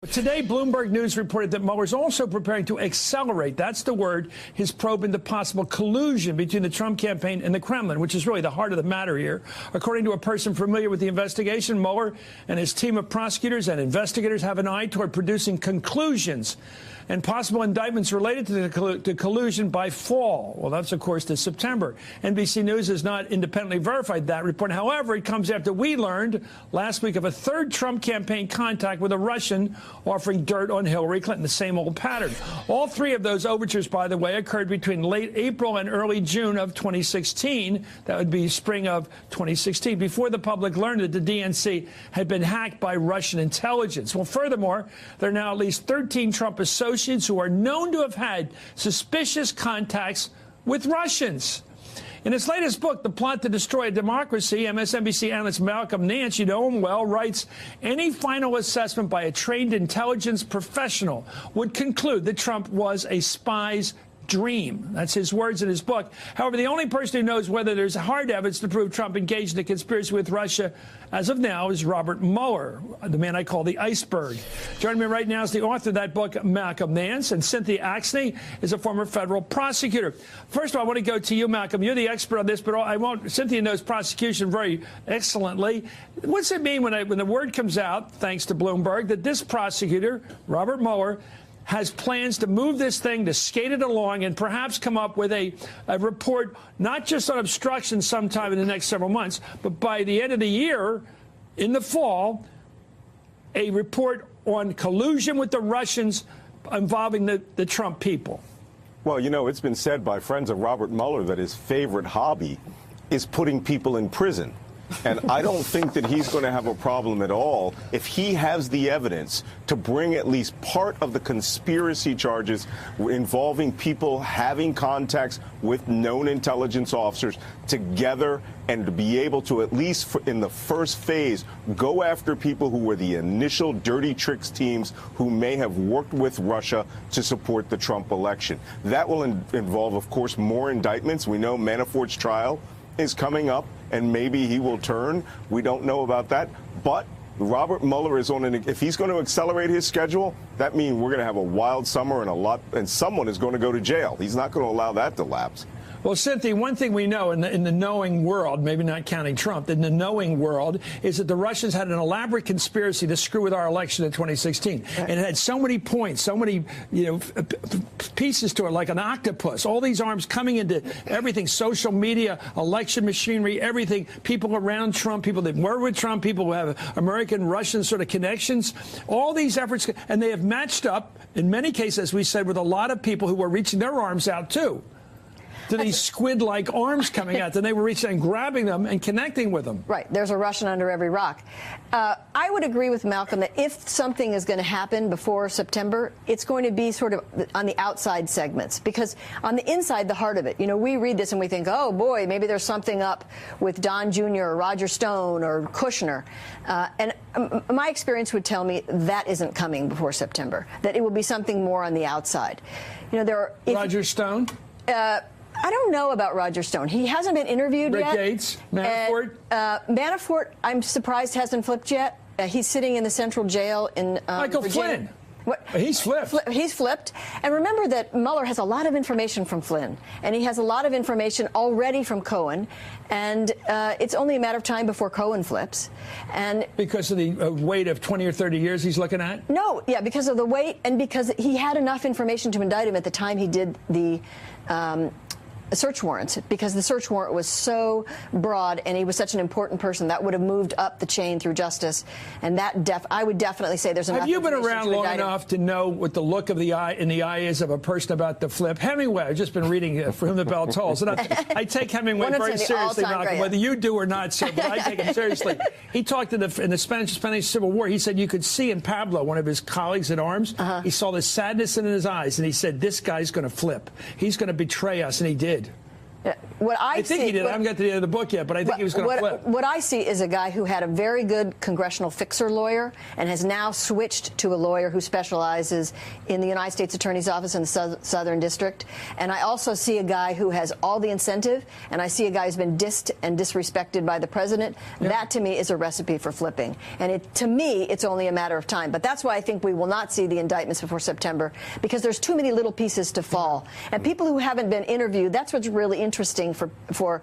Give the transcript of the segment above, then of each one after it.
Today, Bloomberg News reported that Mueller is also preparing to accelerate, that's the word, his probe into possible collusion between the Trump campaign and the Kremlin, which is really the heart of the matter here. According to a person familiar with the investigation, Mueller and his team of prosecutors and investigators have an eye toward producing conclusions and possible indictments related to collusion by fall. Well, that's, of course, this September. NBC News has not independently verified that report. However, it comes after we learned last week of a third Trump campaign contact with a Russian offering dirt on Hillary Clinton, the same old pattern. All three of those overtures, by the way, occurred between late April and early June of 2016. That would be spring of 2016, before the public learned that the DNC had been hacked by Russian intelligence. Well, furthermore, there are now at least 13 Trump associates who are known to have had suspicious contacts with Russians. In his latest book, The Plot to Destroy a Democracy, MSNBC analyst Malcolm Nance, you know him well, writes, any final assessment by a trained intelligence professional would conclude that Trump was a spy's dream. That's his words in his book. However, the only person who knows whether there's hard evidence to prove Trump engaged in a conspiracy with Russia as of now is Robert Mueller, the man I call the iceberg. Joining me right now is the author of that book, Malcolm Nance, and Cynthia Axne is a former federal prosecutor. First of all, I want to go to you, Malcolm. You're the expert on this, but Cynthia knows prosecution very excellently. What's it mean when the word comes out, thanks to Bloomberg, that this prosecutor, Robert Mueller, has plans to move this thing, to skate it along, and perhaps come up with a report, not just on obstruction sometime in the next several months, but by the end of the year, in the fall, a report on collusion with the Russians involving the Trump people? Well, you know, it's been said by friends of Robert Mueller that his favorite hobby is putting people in prison. And I don't think that he's going to have a problem at all if he has the evidence to bring at least part of the conspiracy charges involving people having contacts with known intelligence officers together, and to be able to, at least in the first phase, go after people who were the initial dirty tricks teams who may have worked with Russia to support the Trump election. That will involve, of course, more indictments. We know Manafort's trial is coming up, and maybe he will turn. We don't know about that. But Robert Mueller is if he's going to accelerate his schedule, that means we're going to have a wild summer and someone is going to go to jail. He's not going to allow that to lapse. Well, Cynthia, one thing we know in the knowing world, maybe not counting Trump, in the knowing world, is that the Russians had an elaborate conspiracy to screw with our election in 2016. And it had so many points, so many, pieces to it, like an octopus. All these arms coming into everything, social media, election machinery, everything, people around Trump, people that were with Trump, people who have American-Russian sort of connections. All these efforts, and they have matched up, in many cases, as we said, with a lot of people who were reaching their arms out, too, to these squid-like arms coming out, and they were reaching and grabbing them and connecting with them. Right. There's a Russian under every rock. I would agree with Malcolm that if something is going to happen before September, it's going to be sort of on the outside segments, because on the inside, the heart of it, we read this and we think, oh, boy, maybe there's something up with Don Jr. or Roger Stone or Kushner. And my experience would tell me that isn't coming before September, that it will be something more on the outside. Roger Stone? I don't know about Roger Stone. He hasn't been interviewed yet. Rick Gates, Manafort? Manafort, I'm surprised, hasn't flipped yet. He's sitting in the central jail in Michael Virginia. Flynn. What? He's flipped. He's flipped. And remember that Mueller has a lot of information from Flynn, and he has a lot of information already from Cohen, and it's only a matter of time before Cohen flips. And because of the weight of 20 or 30 years he's looking at? No, yeah, because of the weight, and because he had enough information to indict him at the time he did the search warrants, because the search warrant was so broad and he was such an important person that would have moved up the chain through justice, and that I would definitely say there's enough. Have you been around long enough to know what the look of the eye in the eye is of a person about to flip? Hemingway, I've just been reading For Whom the Bell Tolls, and I take Hemingway very seriously, Malcolm, whether you do or not, sir, but I take him seriously. He talked in the Spanish Civil War. He said you could see in Pablo, one of his colleagues at arms, he saw the sadness in his eyes, and he said, this guy's going to flip. He's going to betray us, and he did. What I think he did. I haven't got to the end of the book yet, but I think he was going to flip. What I see is a guy who had a very good congressional fixer lawyer and has now switched to a lawyer who specializes in the United States Attorney's Office in the Southern District. And I also see a guy who has all the incentive, and I see a guy who's been dissed and disrespected by the president. Yep. That, to me, is a recipe for flipping. And to me, it's only a matter of time. But that's why I think we will not see the indictments before September, because there's too many little pieces to fall. And people who haven't been interviewed, that's what's really interesting for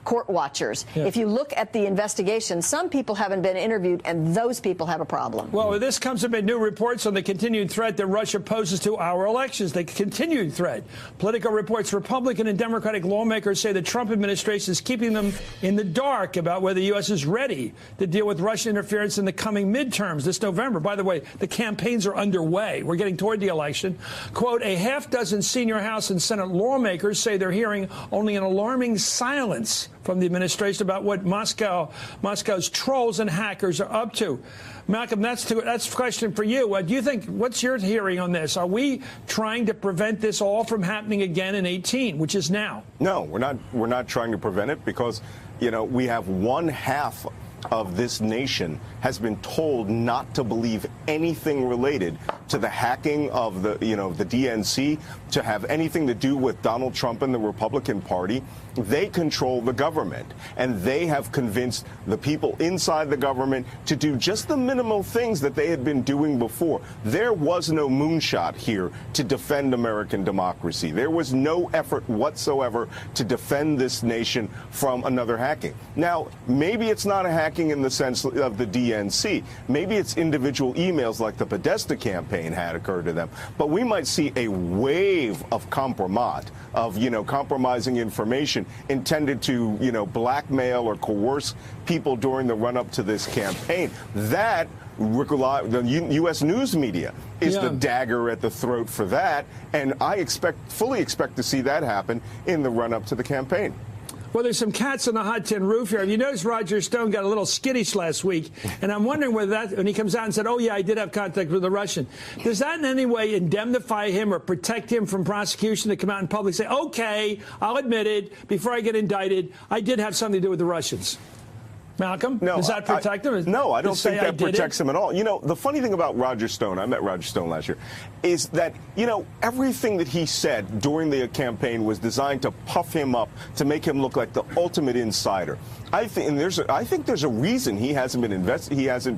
court watchers. Yeah. If you look at the investigation, some people haven't been interviewed, and those people have a problem. Well, this comes amid new reports on the continued threat that Russia poses to our elections. The continued threat. Politico reports Republican and Democratic lawmakers say the Trump administration is keeping them in the dark about whether the U.S. is ready to deal with Russian interference in the coming midterms this November. By the way, the campaigns are underway. We're getting toward the election. Quote, a half dozen senior House and Senate lawmakers say they're hearing only an alarming silence from the administration about what Moscow's trolls and hackers are up to. Malcolm, that's a question for you. Do you think, what's your hearing on this? Are we trying to prevent this all from happening again in 2018, which is now? No, we're not trying to prevent it because, you know, we have one half of this nation has been told not to believe anything related to the hacking of the DNC, to have anything to do with Donald Trump and the Republican Party. They control the government, and they have convinced the people inside the government to do just the minimal things that they had been doing before. There was no moonshot here to defend American democracy. There was no effort whatsoever to defend this nation from another hacking. Now, maybe it's not a hacking in the sense of the DNC. Maybe it's individual emails like the Podesta campaign had occurred to them. But we might see a wave of compromise, of, compromising information intended to, blackmail or coerce people during the run-up to this campaign. That, the U.S. news media is the dagger at the throat for that, and I fully expect to see that happen in the run-up to the campaign. Well, there's some cats on the hot tin roof here. You notice Roger Stone got a little skittish last week, and I'm wondering whether that, when he comes out and said, oh, yeah, I did have contact with a Russian, does that in any way indemnify him or protect him from prosecution to come out in public and say, okay, I'll admit it, before I get indicted, I did have something to do with the Russians? Malcolm, no, does that protect him? No, I don't think that protects him at all. The funny thing about Roger Stone, I met Roger Stone last year, is that, everything that he said during the campaign was designed to puff him up, to make him look like the ultimate insider. I think there's a reason he hasn't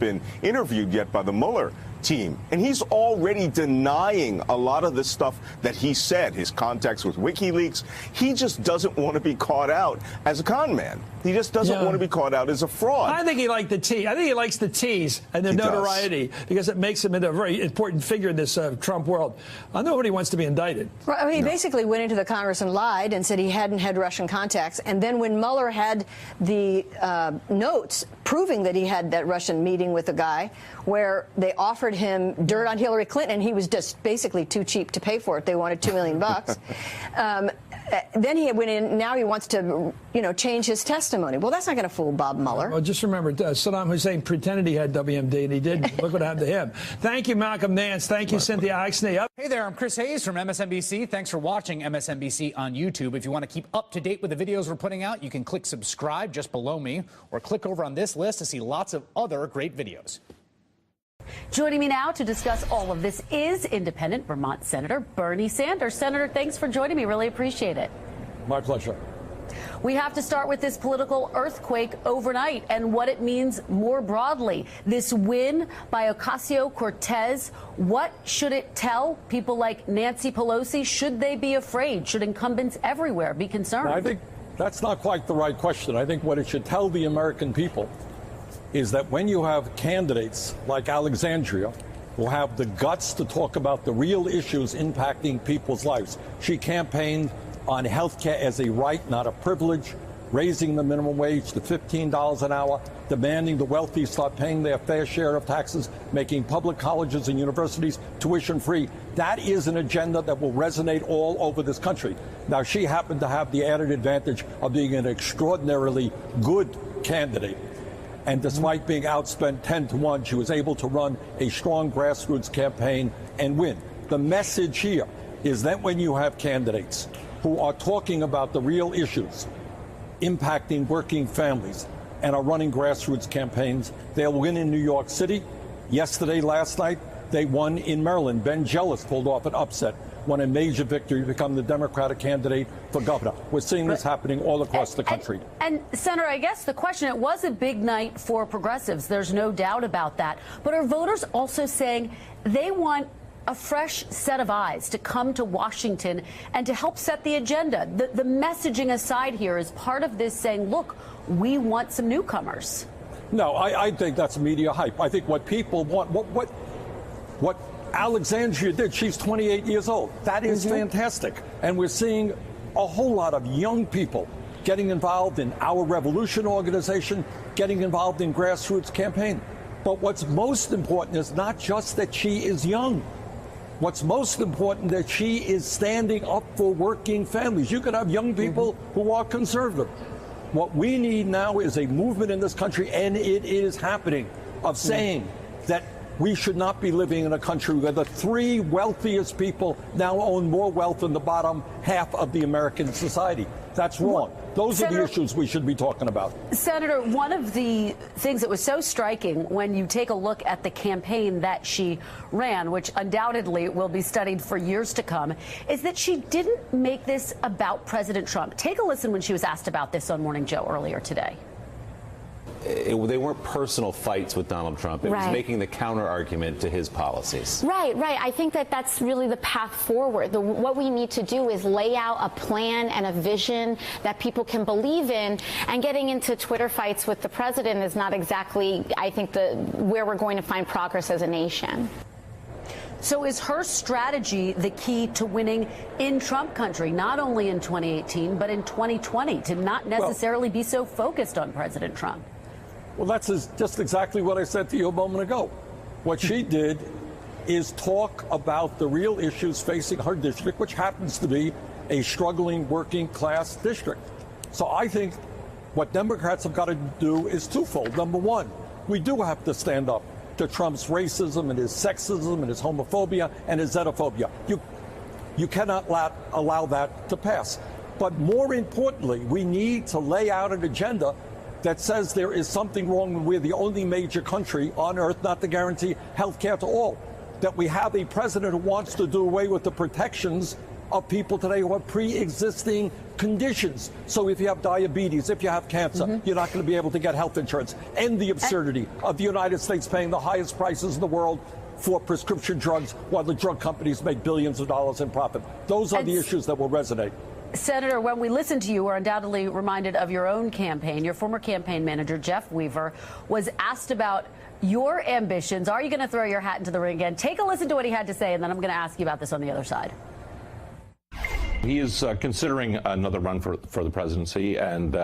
been interviewed yet by the Mueller team. And he's already denying a lot of the stuff that he said, his contacts with WikiLeaks. He just doesn't want to be caught out as a con man. He just doesn't want to be caught out as a fraud. I think he liked the tease. I think he likes the tease and the notoriety because it makes him a very important figure in this Trump world. Nobody wants to be indicted. Well, I mean, he basically went into the Congress and lied and said he hadn't had Russian contacts. And then when Mueller had the notes proving that he had that Russian meeting with a guy where they offered him dirt on Hillary Clinton, and he was just basically too cheap to pay for it. They wanted $2 million. Then he went in. Now he wants to, change his testimony. Well, that's not going to fool Bob Mueller. Well, just remember, Saddam Hussein pretended he had WMD, and he didn't. Look what happened to him. Thank you, Malcolm Nance. Thank you, Cynthia Oxney. Hey there, I'm Chris Hayes from MSNBC. Thanks for watching MSNBC on YouTube. If you want to keep up to date with the videos we're putting out, you can click subscribe just below me, or click over on this list to see lots of other great videos. Joining me now to discuss all of this is independent Vermont Senator Bernie Sanders. Senator, thanks for joining me. Really appreciate it. My pleasure. We have to start with this political earthquake overnight and what it means more broadly. This win by Ocasio-Cortez, what should it tell people like Nancy Pelosi? Should they be afraid? Should incumbents everywhere be concerned? I think that's not quite the right question. I think what it should tell the American people is that when you have candidates like Alexandria who have the guts to talk about the real issues impacting people's lives, she campaigned on health care as a right, not a privilege, raising the minimum wage to $15 an hour, demanding the wealthy start paying their fair share of taxes, making public colleges and universities tuition free. That is an agenda that will resonate all over this country. Now, she happened to have the added advantage of being an extraordinarily good candidate. And despite being outspent 10-1, she was able to run a strong grassroots campaign and win. The message here is that when you have candidates who are talking about the real issues impacting working families and are running grassroots campaigns. They'll win in New York City. Yesterday, last night, they won in Maryland. Ben Jealous pulled off an upset, won a major victory to become the Democratic candidate for governor. We're seeing this happening all across the country. And Senator, I guess the question, it was a big night for progressives. There's no doubt about that. But are voters also saying they want a fresh set of eyes to come to Washington and to help set the agenda? The messaging aside here is part of this saying, look, we want some newcomers. No, I think that's media hype. I think what people want, what Alexandria did, she's 28 years old. That is fantastic. And we're seeing a whole lot of young people getting involved in Our Revolution organization, getting involved in grassroots campaign. But what's most important is not just that she is young. What's most important that she is standing up for working families. You could have young people who are conservative. What we need now is a movement in this country, and it is happening, of saying that we should not be living in a country where the three wealthiest people now own more wealth than the bottom half of the American society. That's wrong. Those are the issues we should be talking about. Senator, one of the things that was so striking when you take a look at the campaign that she ran, which undoubtedly will be studied for years to come, is that she didn't make this about President Trump. Take a listen when she was asked about this on Morning Joe earlier today. They weren't personal fights with Donald Trump. It was making the counter argument to his policies. Right. I think that that's really the path forward. What we need to do is lay out a plan and a vision that people can believe in, and getting into Twitter fights with the president is not exactly, I think, where we're going to find progress as a nation. So is her strategy the key to winning in Trump country, not only in 2018, but in 2020, to not necessarily be so focused on President Trump? Well, that's just exactly what I said to you a moment ago. What she did is talk about the real issues facing her district, which happens to be a struggling working class district. So I think what Democrats have got to do is twofold. Number one, we do have to stand up to Trump's racism and his sexism and his homophobia and his xenophobia. You cannot allow that to pass. But more importantly, we need to lay out an agenda that says there is something wrong when we're the only major country on earth not to guarantee health care to all. That we have a president who wants to do away with the protections of people today who have pre-existing conditions. So if you have diabetes, if you have cancer, you're not going to be able to get health insurance. End the absurdity of the United States paying the highest prices in the world for prescription drugs while the drug companies make billions of dollars in profit. Those are the issues that will resonate. Senator, when we listen to you, we're undoubtedly reminded of your own campaign. Your former campaign manager, Jeff Weaver, was asked about your ambitions. Are you going to throw your hat into the ring again? Take a listen to what he had to say, and then I'm going to ask you about this on the other side. He is considering another run for the presidency, and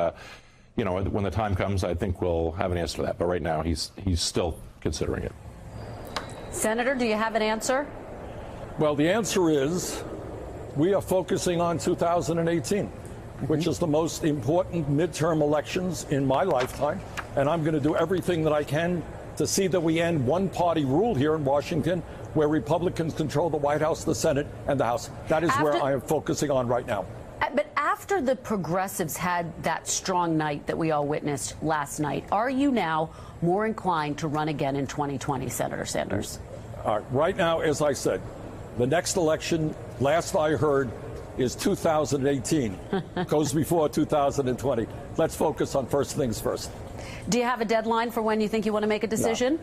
you know, when the time comes, I think we'll have an answer to that. But right now, he's still considering it. Senator, do you have an answer? Well, the answer is we are focusing on 2018, which is the most important midterm elections in my lifetime, and I'm going to do everything that I can to see that we end one-party rule here in Washington, where Republicans control the White House, the Senate, and the House. That is where I am focusing on right now. But after the progressives had that strong night that we all witnessed last night, are you now more inclined to run again in 2020, Senator Sanders? Right now, as I said, the next election, last I heard, is 2018. Goes before 2020. Let's focus on first things first. Do you have a deadline for when you think you want to make a decision?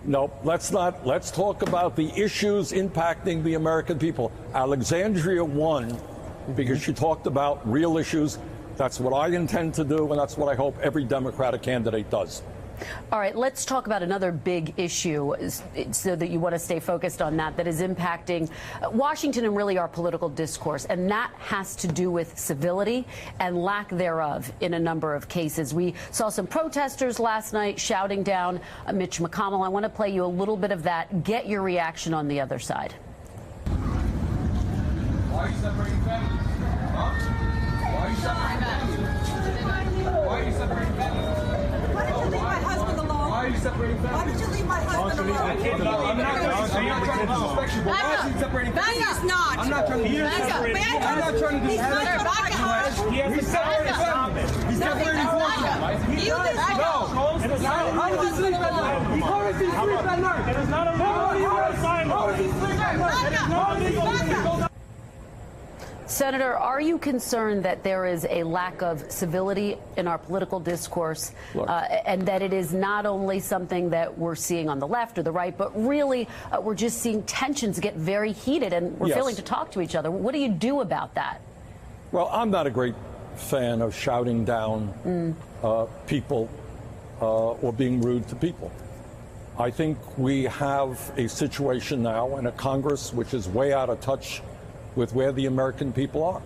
No, let's not. Let's talk about the issues impacting the American people. Alexandria won because she talked about real issues. That's what I intend to do, and that's what I hope every Democratic candidate does. All right, let's talk about another big issue so that you want to stay focused on that is impacting Washington and really our political discourse, and that has to do with civility and lack thereof in a number of cases. We saw some protesters last night shouting down Mitch McConnell. I want to play you a little bit of that. Get your reaction on the other side. Why are you separating families? Huh? Why are you separating families? Why are you separating families? Why did you leave my husband alone? Why are you separating families? Why did you leave my husband alone? I'm not going to not trying to disrespect you, but why is he separating from He's not. I'm not trying to disrespect you. I'm not trying to disrespect you. He's separating family. He's separating forces. No. How does he sleep at night? How does he sleep at night? It is not a legal assignment. How does he sleep at night? It is not a legal assignment. Senator, are you concerned that there is a lack of civility in our political discourse and that it is not only something that we're seeing on the left or the right, but really we're just seeing tensions get very heated and we're failing to talk to each other? What do you do about that? Well, I'm not a great fan of shouting down people or being rude to people. I think we have a situation now in a Congress which is way out of touch with where the American people are.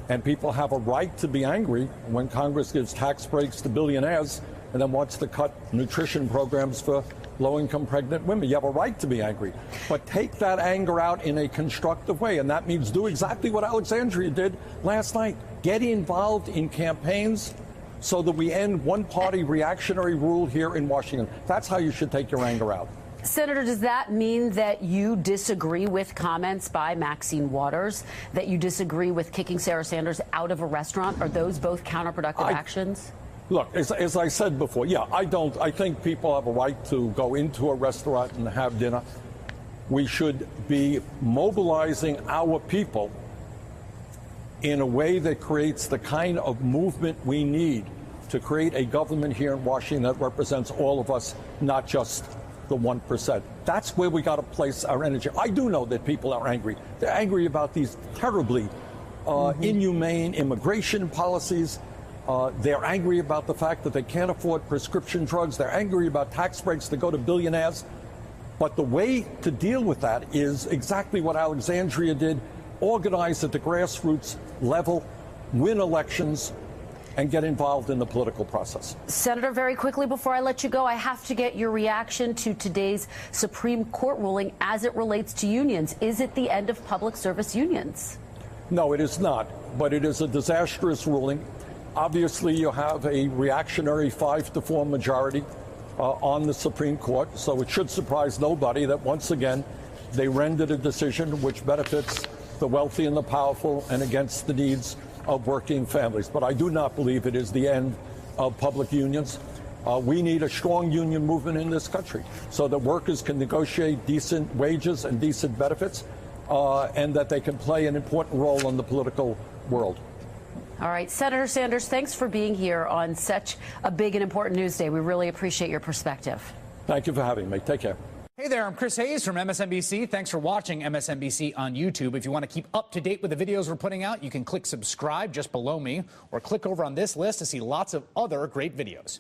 And people have a right to be angry when Congress gives tax breaks to billionaires and then wants to cut nutrition programs for low-income pregnant women. You have a right to be angry. But take that anger out in a constructive way. And that means do exactly what Alexandria did last night. Get involved in campaigns so that we end one-party reactionary rule here in Washington. That's how you should take your anger out. Senator, does that mean that you disagree with comments by Maxine Waters, that you disagree with kicking Sarah Sanders out of a restaurant? Are those both counterproductive actions? Look, as I said before, I think people have a right to go into a restaurant and have dinner. We should be mobilizing our people in a way that creates the kind of movement we need to create a government here in Washington that represents all of us, not just the 1%. That's where we got to place our energy. I do know that people are angry. They're angry about these terribly inhumane immigration policies. They're angry about the fact that they can't afford prescription drugs. They're angry about tax breaks that go to billionaires. But the way to deal with that is exactly what Alexandria did: organize at the grassroots level, win elections, and get involved in the political process. Senator, very quickly before I let you go, I have to get your reaction to today's Supreme Court ruling as it relates to unions. Is it the end of public service unions? No, it is not, but it is a disastrous ruling. Obviously, you have a reactionary 5-4 majority on the Supreme Court, so it should surprise nobody that once again they rendered a decision which benefits the wealthy and the powerful and against the needs of working families. But I do not believe it is the end of public unions. We need a strong union movement in this country so that workers can negotiate decent wages and decent benefits and that they can play an important role in the political world. All right, Senator Sanders, thanks for being here on such a big and important news day. We really appreciate your perspective. Thank you for having me. Take care. Hey there, I'm Chris Hayes from MSNBC. Thanks for watching MSNBC on YouTube. If you want to keep up to date with the videos we're putting out, you can click subscribe just below me or click over on this list to see lots of other great videos.